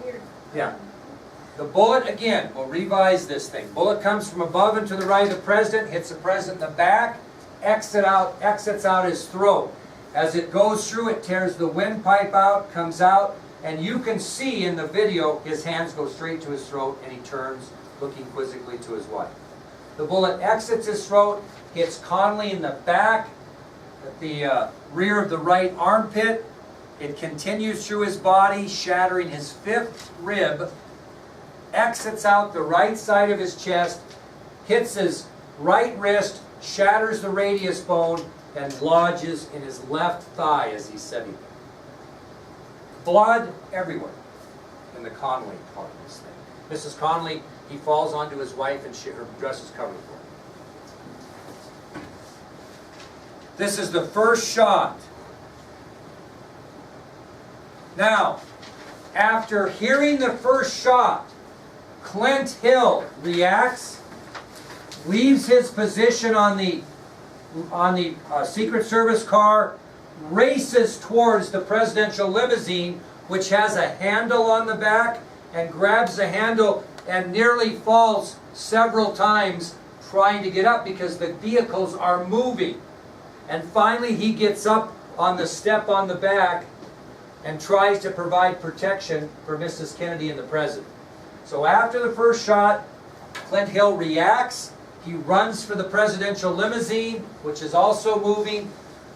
here. Yeah. The bullet, again, we'll revise this thing. Bullet comes from above and to the right of the president, hits the president in the back, exits out his throat. As it goes through, it tears the windpipe out, comes out, and you can see in the video his hands go straight to his throat and he turns, looking quizzically to his wife. The bullet exits his throat, hits Connolly in the back, at the rear of the right armpit. It continues through his body, shattering his 5th rib, exits out the right side of his chest, hits his right wrist, shatters the radius bone, and lodges in his left thigh as he's sitting there. Blood everywhere in the Connolly part of this thing. Mrs. Connolly, he falls onto his wife and her dress is covered for her. This is the first shot. Now, after hearing the first shot, Clint Hill reacts, leaves his position on the Secret Service car, races towards the presidential limousine, which has a handle on the back, and grabs the handle and nearly falls several times trying to get up because the vehicles are moving. And finally he gets up on the step on the back and tries to provide protection for Mrs. Kennedy and the president. So after the first shot, Clint Hill reacts. He runs for the presidential limousine, which is also moving.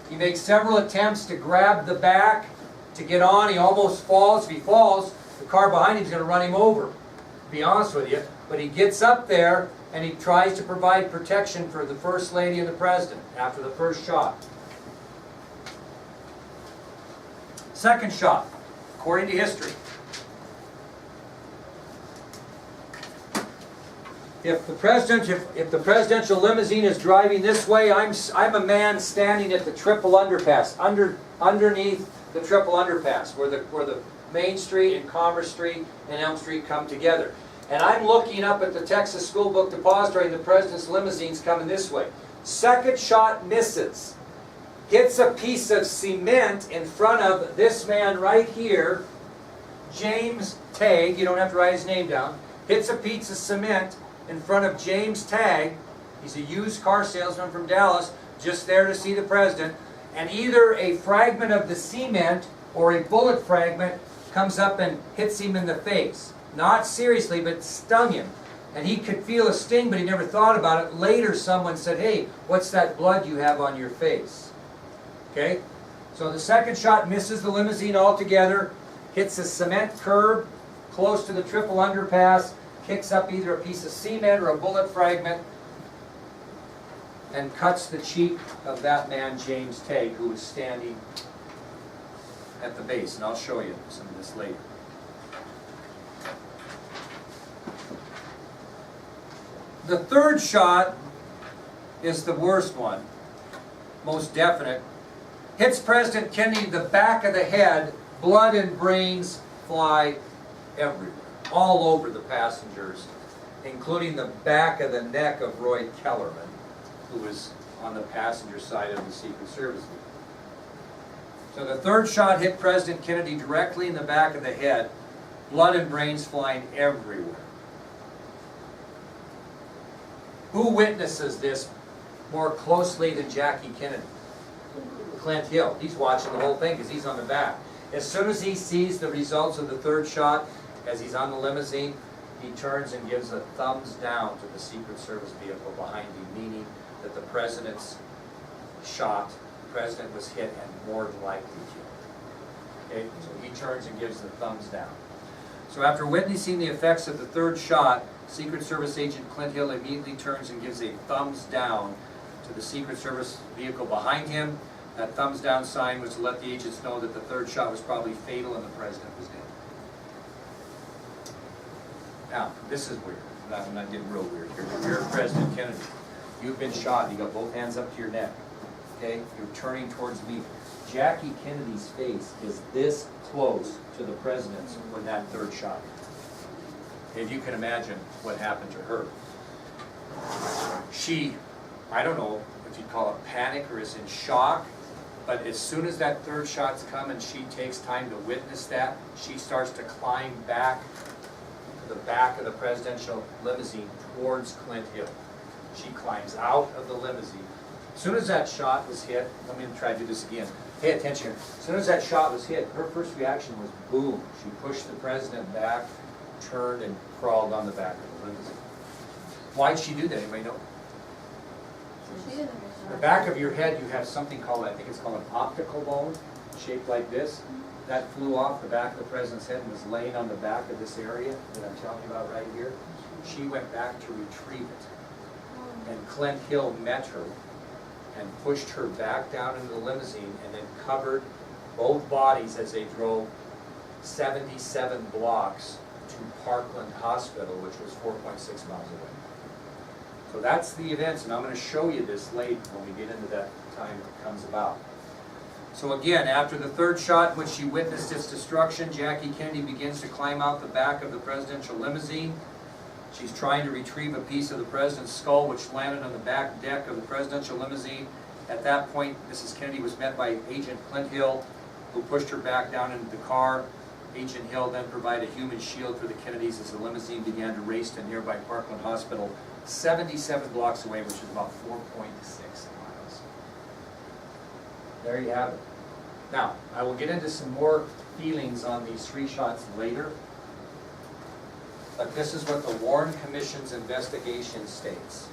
He makes several attempts to grab the back to get on. He almost falls. If he falls, the car behind him is going to run him over, to be honest with you. But he gets up there and he tries to provide protection for the First Lady and the President after the first shot. Second shot, according to history. If the presidential limousine is driving this way, I'm a man standing at the triple underpass, underneath the triple underpass, where the Main Street and Commerce Street and Elm Street come together. And I'm looking up at the Texas School Book Depository, and the president's limousine's coming this way. Second shot misses. Hits a piece of cement in front of this man right here, James Tagg. You don't have to write his name down. Hits a piece of cement in front of James Tagg. He's a used car salesman from Dallas, just there to see the president. And either a fragment of the cement or a bullet fragment comes up and hits him in the face. Not seriously, but stung him. And he could feel a sting, but he never thought about it. Later someone said, "Hey, what's that blood you have on your face?" Okay? So the second shot misses the limousine altogether, hits a cement curb close to the triple underpass, kicks up either a piece of cement or a bullet fragment, and cuts the cheek of that man, James Tagg, who was standing at the base. And I'll show you some of this later. The third shot is the worst one, most definite. Hits President Kennedy in the back of the head, blood and brains fly everywhere, all over the passengers, including the back of the neck of Roy Kellerman, who was on the passenger side of the Secret Service vehicle. So the third shot hit President Kennedy directly in the back of the head, blood and brains flying everywhere. Who witnesses this more closely than Jackie Kennedy? Clint Hill. He's watching the whole thing because he's on the back. As soon as he sees the results of the third shot, as he's on the limousine, he turns and gives a thumbs down to the Secret Service vehicle behind him, meaning that the president's shot, the president was hit and more than likely killed. Okay? So he turns and gives the thumbs down. So after witnessing the effects of the third shot, Secret Service agent Clint Hill immediately turns and gives a thumbs down to the Secret Service vehicle behind him. That thumbs down sign was to let the agents know that the third shot was probably fatal and the president was dead. Now, this is weird. I'm not getting real weird here. You're President Kennedy. You've been shot. You got both hands up to your neck. Okay? You're turning towards me. Jackie Kennedy's face is this close to the president's when that third shot hit. If you can imagine what happened to her. She, I don't know if you'd call it panic or is in shock, But as soon as that third shot's come and she takes time to witness that, she starts to climb back to the back of the presidential limousine towards Clint Hill. She climbs out of the limousine. As soon as that shot was hit, let me try to do this again. Pay attention here. As soon as that shot was hit, her first reaction was boom. She pushed the president back, turned, and crawled on the back of the limousine. Why'd she do that? Anybody know? The back of your head, you have something called, I think it's called an optical bone, shaped like this. That flew off the back of the president's head and was laying on the back of this area that I'm telling you about right here. She went back to retrieve it. And Clint Hill met her and pushed her back down into the limousine and then covered both bodies as they drove 77 blocks to Parkland Hospital, which was 4.6 miles away. So that's the events, and I'm going to show you this later when we get into that time that comes about. So again, after the third shot, which she witnessed its destruction, Jackie Kennedy begins to climb out the back of the presidential limousine. She's trying to retrieve a piece of the president's skull, which landed on the back deck of the presidential limousine. At that point, Mrs. Kennedy was met by Agent Clint Hill, who pushed her back down into the car. Agent Hill then provided a human shield for the Kennedys as the limousine began to race to nearby Parkland Hospital, 77 blocks away, which is about 4.6 miles. There you have it. Now, I will get into some more feelings on these three shots later, but this is what the Warren Commission's investigation states.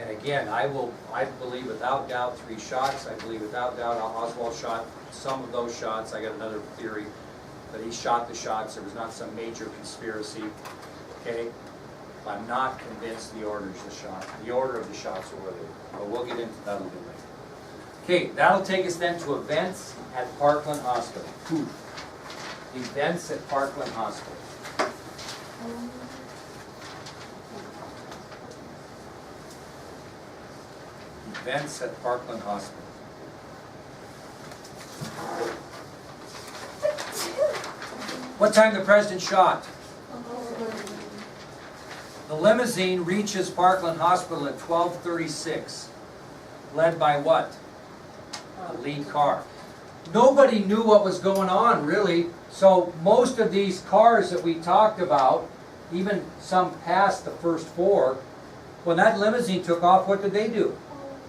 And again, I believe without doubt 3 shots. I believe without doubt Oswald shot some of those shots. I got another theory that he shot the shots. There was not some major conspiracy. Okay? I'm not convinced the order of the shots were related. But we'll get into that a little bit later. Okay, that'll take us then to events at Parkland Hospital. Events at Parkland Hospital. Events at Parkland Hospital. What time the president shot? The limousine reaches Parkland Hospital at 12:36, led by what? A lead car. Nobody knew what was going on, really, so most of these cars that we talked about, even some past the first 4, when that limousine took off, what did they do?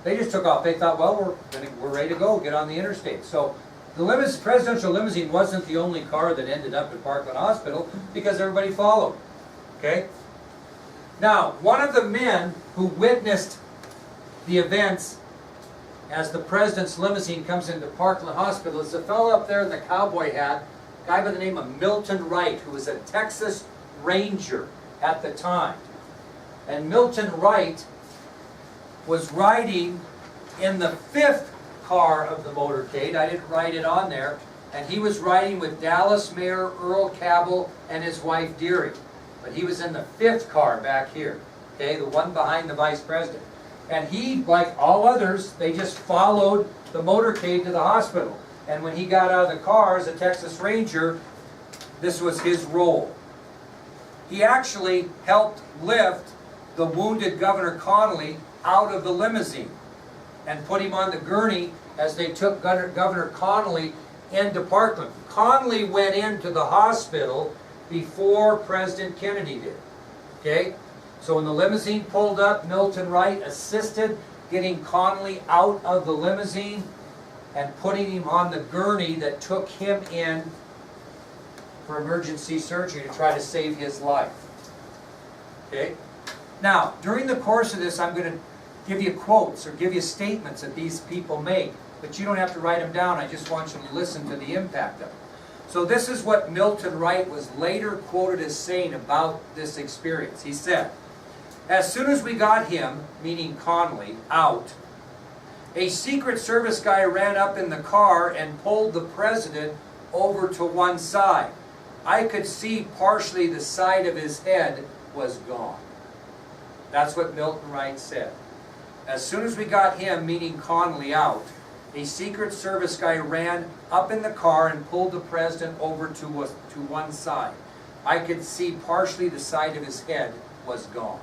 They just took off. They thought, well, we're ready to go, get on the interstate. So the presidential limousine wasn't the only car that ended up at Parkland Hospital because everybody followed. Okay? Now, one of the men who witnessed the events as the president's limousine comes into Parkland Hospital is a fellow up there in the cowboy hat, a guy by the name of Milton Wright, who was a Texas Ranger at the time. And Milton Wright was riding in the 5th car of the motorcade. I didn't write it on there. And he was riding with Dallas Mayor Earl Cabell and his wife Deary. But he was in the 5th car back here, okay, the one behind the vice president. And he, like all others, they just followed the motorcade to the hospital. And when he got out of the car as a Texas Ranger, this was his role. He actually helped lift the wounded Governor Connolly out of the limousine and put him on the gurney as they took Governor Connolly into Parkland. Connolly went into the hospital before President Kennedy did. Okay? So when the limousine pulled up, Milton Wright assisted getting Connolly out of the limousine and putting him on the gurney that took him in for emergency surgery to try to save his life. Okay? Now, during the course of this, I'm going to give you quotes or give you statements that these people make, but you don't have to write them down. I just want you to listen to the impact of it. So this is what Milton Wright was later quoted as saying about this experience. He said, "As soon as we got him," meaning Connolly, out, a Secret Service guy ran up in the car and pulled the president over to one side. I could see partially the side of his head was gone." That's what Milton Wright said. As soon as we got him, meaning Connolly, out, a Secret Service guy ran up in the car and pulled the president over to one side. I could see partially the side of his head was gone.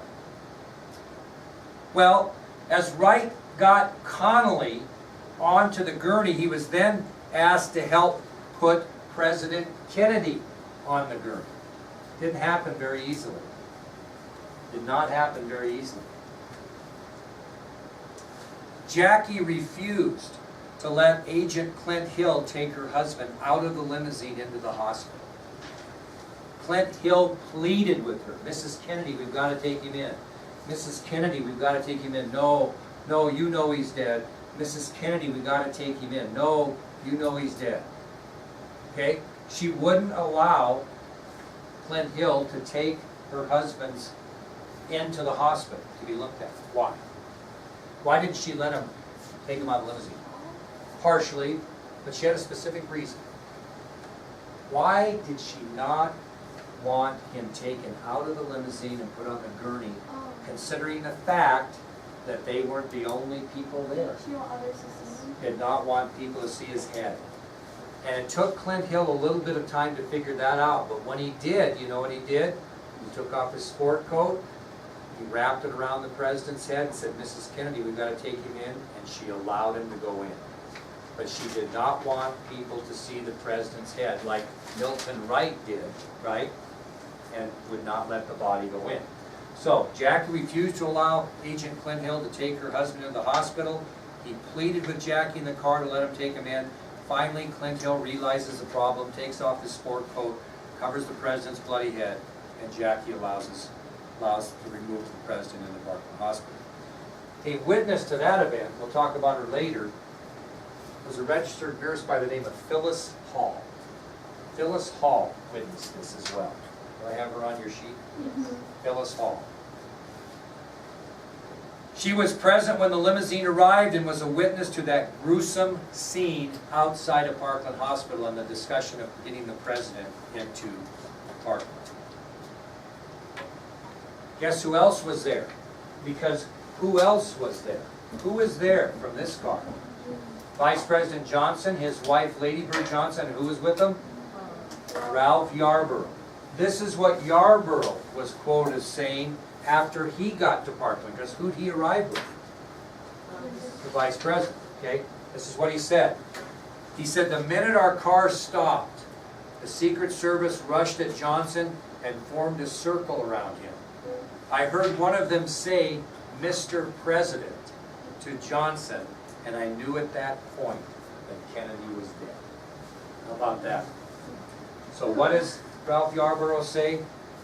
Well, as Wright got Connolly onto the gurney, he was then asked to help put President Kennedy on the gurney. Didn't happen very easily. Did not happen very easily. Jackie refused to let Agent Clint Hill take her husband out of the limousine into the hospital. Clint Hill pleaded with her, Mrs. Kennedy, we've got to take him in. Mrs. Kennedy, we've got to take him in. No, no, you know he's dead. Mrs. Kennedy, we've got to take him in. No, you know he's dead. Okay? She wouldn't allow Clint Hill to take her husband's into the hospital to be looked at. Why? Why didn't she let him take him out of the limousine? Partially, but she had a specific reason. Why did she not want him taken out of the limousine and put on the gurney, considering the fact that they weren't the only people there? Did not want people to see his head. And it took Clint Hill a little bit of time to figure that out, but when he did, you know what he did? He took off his sport coat, he wrapped it around the president's head and said, Mrs. Kennedy, we've got to take him in, and she allowed him to go in. But she did not want people to see the president's head like Milton Wright did, right? And would not let the body go in. So, Jackie refused to allow Agent Clint Hill to take her husband into the hospital. He pleaded with Jackie in the car to let him take him in. Finally, Clint Hill realizes the problem, takes off his sport coat, covers the president's bloody head, and Jackie allows to remove the president in the Parkland Hospital. A witness to that event, we'll talk about her later, was a registered nurse by the name of Phyllis Hall. Phyllis Hall witnessed this as well. Do I have her on your sheet? Mm-hmm. Phyllis Hall. She was present when the limousine arrived and was a witness to that gruesome scene outside of Parkland Hospital and the discussion of getting the president into Parkland. Guess who else was there? Because who else was there? Who is there from this car? Vice President Johnson, his wife Lady Bird Johnson, and who was with him? Ralph Yarborough. This is what Yarborough was quoted as saying after he got to Parkland, because who'd he arrive with? The Vice President, okay? This is what he said. He said, the minute our car stopped, the Secret Service rushed at Johnson and formed a circle around him. I heard one of them say, Mr. President, to Johnson, and I knew at that point that Kennedy was dead. How about that? So what does Ralph Yarborough say?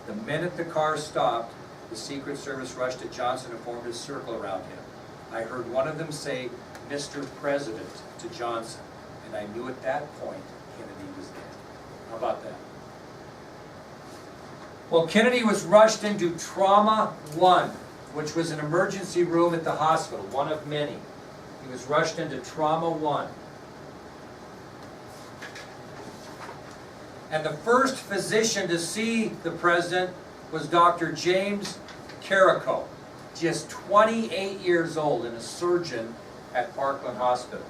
The minute the car stopped, the Secret Service rushed at Johnson and formed a circle around him. I heard one of them say, Mr. President, to Johnson, and I knew at that point Kennedy was dead. How about that? Well, Kennedy was rushed into Trauma 1, which was an emergency room at the hospital, one of many. He was rushed into Trauma 1. And the first physician to see the president was Dr. James Carrico, just 28 years old and a surgeon at Parkland Hospital.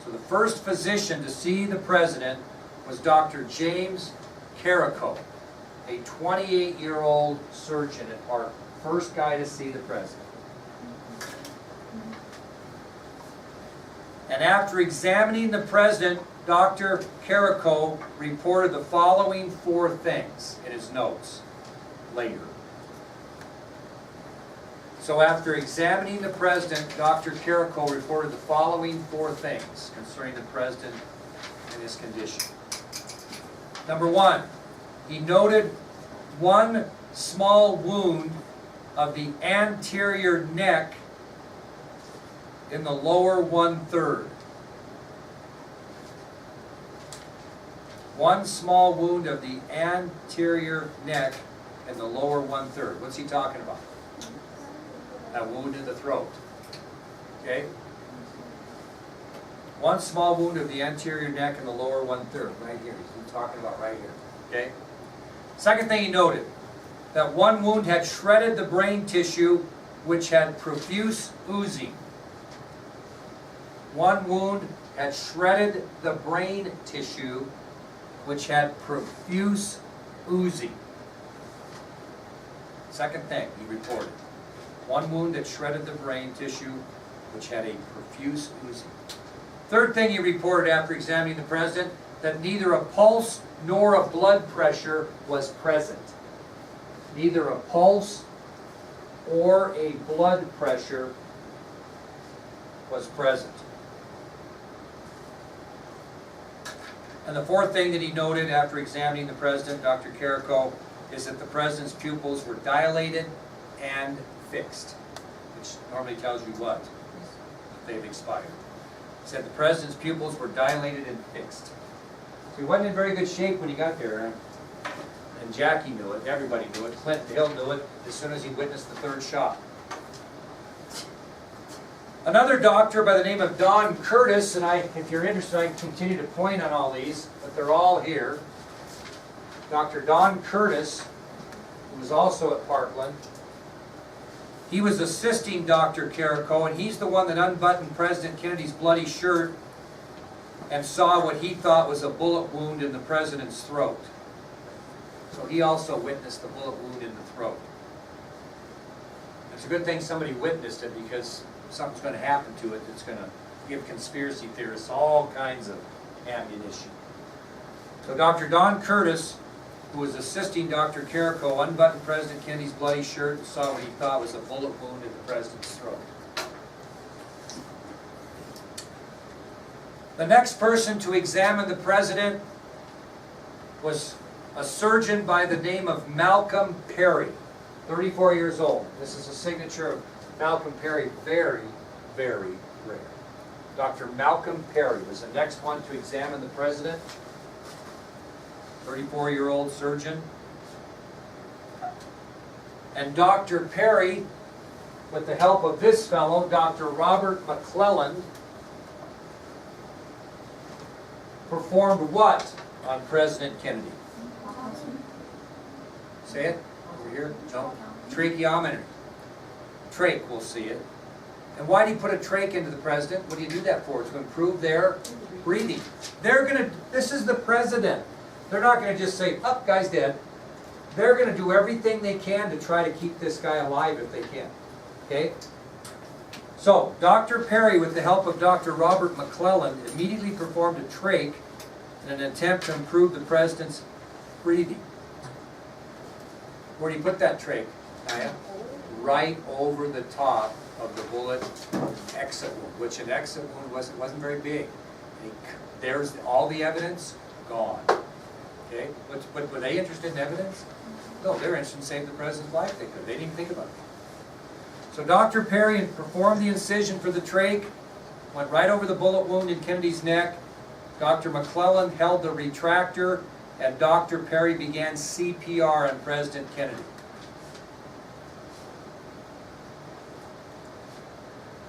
So the first physician to see the president was Dr. James Carrico, a 28-year-old surgeon at Parkland. First guy to see the president. And after examining the president, Dr. Carrico reported the following 4 things in his notes later. So after examining the president, Dr. Carrico reported the following 4 things concerning the president and his condition. Number 1, he noted one small wound of the anterior neck in the lower 1/3. One small wound of the anterior neck in the lower 1/3. What's he talking about? A wound in the throat. Okay? One small wound of the anterior neck in the lower 1/3. Right here. He's talking about right here. Okay? Second thing he noted, that one wound had shredded the brain tissue which had profuse oozing. One wound had shredded the brain tissue which had profuse oozing. Second thing he reported. One wound that shredded the brain tissue which had a profuse oozing. Third thing he reported after examining the president, that neither a pulse nor a blood pressure was present. Neither a pulse or a blood pressure was present. And the fourth thing that he noted after examining the president, Dr. Carrico, is that the president's pupils were dilated and fixed, which normally tells you what? That they've expired. He said the president's pupils were dilated and fixed. So he wasn't in very good shape when he got there. And Jackie knew it, everybody knew it, Clinton Hill knew it as soon as he witnessed the third shot. Another doctor by the name of Don Curtis, and if you're interested, I can continue to point on all these, but they're all here. Dr. Don Curtis, who was also at Parkland, he was assisting Dr. Carrico, and he's the one that unbuttoned President Kennedy's bloody shirt and saw what he thought was a bullet wound in the president's throat. So he also witnessed the bullet wound in the throat. It's a good thing somebody witnessed it, because something's going to happen to it that's going to give conspiracy theorists all kinds of ammunition. So Dr. Don Curtis, who was assisting Dr. Carrico, unbuttoned President Kennedy's bloody shirt and saw what he thought was a bullet wound in the president's throat. The next person to examine the president was a surgeon by the name of Malcolm Perry, 34 years old. This is a signature of Malcolm Perry, very, very rare. Dr. Malcolm Perry was the next one to examine the president. 34-year-old surgeon. And Dr. Perry, with the help of this fellow, Dr. Robert McClelland, performed what on President Kennedy? Say it over here. No. Tracheotomy. Trach, we'll see it. And why do you put a trach into the president? What do you do that for? To improve their breathing. This is the president. They're not going to just say, oh, guy's dead. They're going to do everything they can to try to keep this guy alive if they can. Okay? So, Dr. Perry, with the help of Dr. Robert McClelland, immediately performed a trach in an attempt to improve the president's breathing. Where do you put that trach, Naya? Right over the top of the bullet exit wound, which an exit wound wasn't very big. There's all the evidence gone. Okay, but were they interested in evidence? No, they're interested in saving the president's life. They didn't even think about it. So Dr. Perry performed the incision for the trach, went right over the bullet wound in Kennedy's neck. Dr. McClelland held the retractor, and Dr. Perry began CPR on President Kennedy.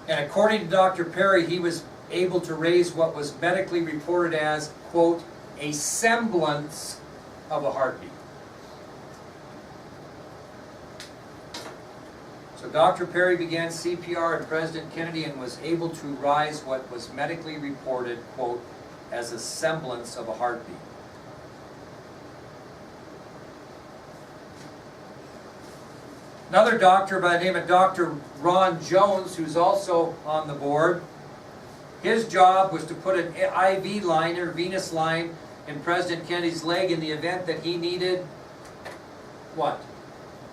And according to Dr. Perry, he was able to raise what was medically reported as, quote, a semblance of a heartbeat. So Dr. Perry began CPR on President Kennedy and was able to rise what was medically reported, quote, as a semblance of a heartbeat. Another doctor by the name of Dr. Ron Jones, who's also on the board, his job was to put an IV line or venous line in President Kennedy's leg in the event that he needed what?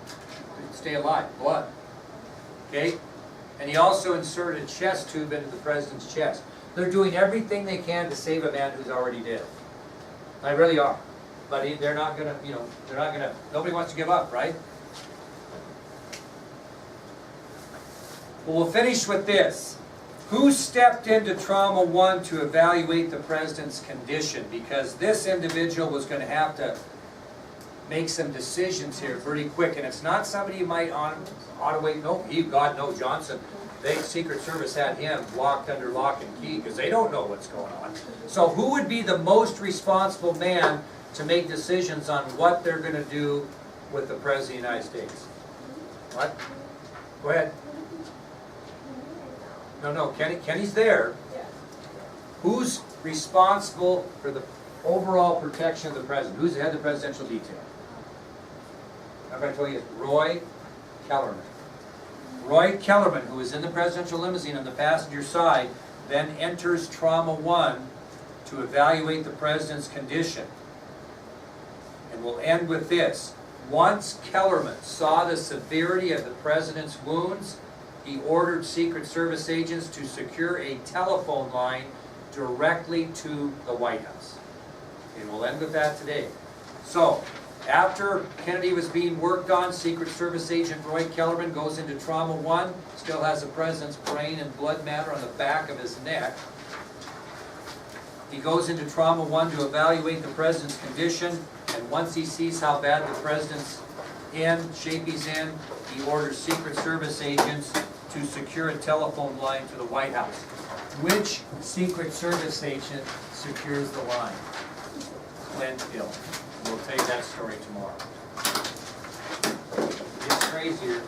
To stay alive, blood. Okay? And he also inserted a chest tube into the president's chest. They're doing everything they can to save a man who's already dead. They really are. But they're not going to, nobody wants to give up, right? Well, we'll finish with this. Who stepped into Trauma 1 to evaluate the president's condition? Because this individual was going to have to make some decisions here pretty quick. And it's not somebody you might ought to wait. No, God, no, Johnson. The Secret Service had him locked under lock and key because they don't know what's going on. So who would be the most responsible man to make decisions on what they're going to do with the President of the United States? What? Go ahead. No, Kenny's there. Who's responsible for the overall protection of the President? Who's the head of the presidential detail? I'm going to tell you, Roy Kellerman. Roy Kellerman, who was in the presidential limousine on the passenger side, then enters trauma 1 to evaluate the president's condition. And we'll end with this. Once Kellerman saw the severity of the president's wounds, he ordered Secret Service agents to secure a telephone line directly to the White House. And we'll end with that today. So, after Kennedy was being worked on, Secret Service agent Roy Kellerman goes into trauma 1, still has the president's brain and blood matter on the back of his neck. He goes into trauma 1 to evaluate the president's condition, and once he sees how bad the president's shape he's in, he orders Secret Service agents to secure a telephone line to the White House. Which Secret Service agent secures the line? Clint Hill. We'll tell you that story tomorrow. It's crazier.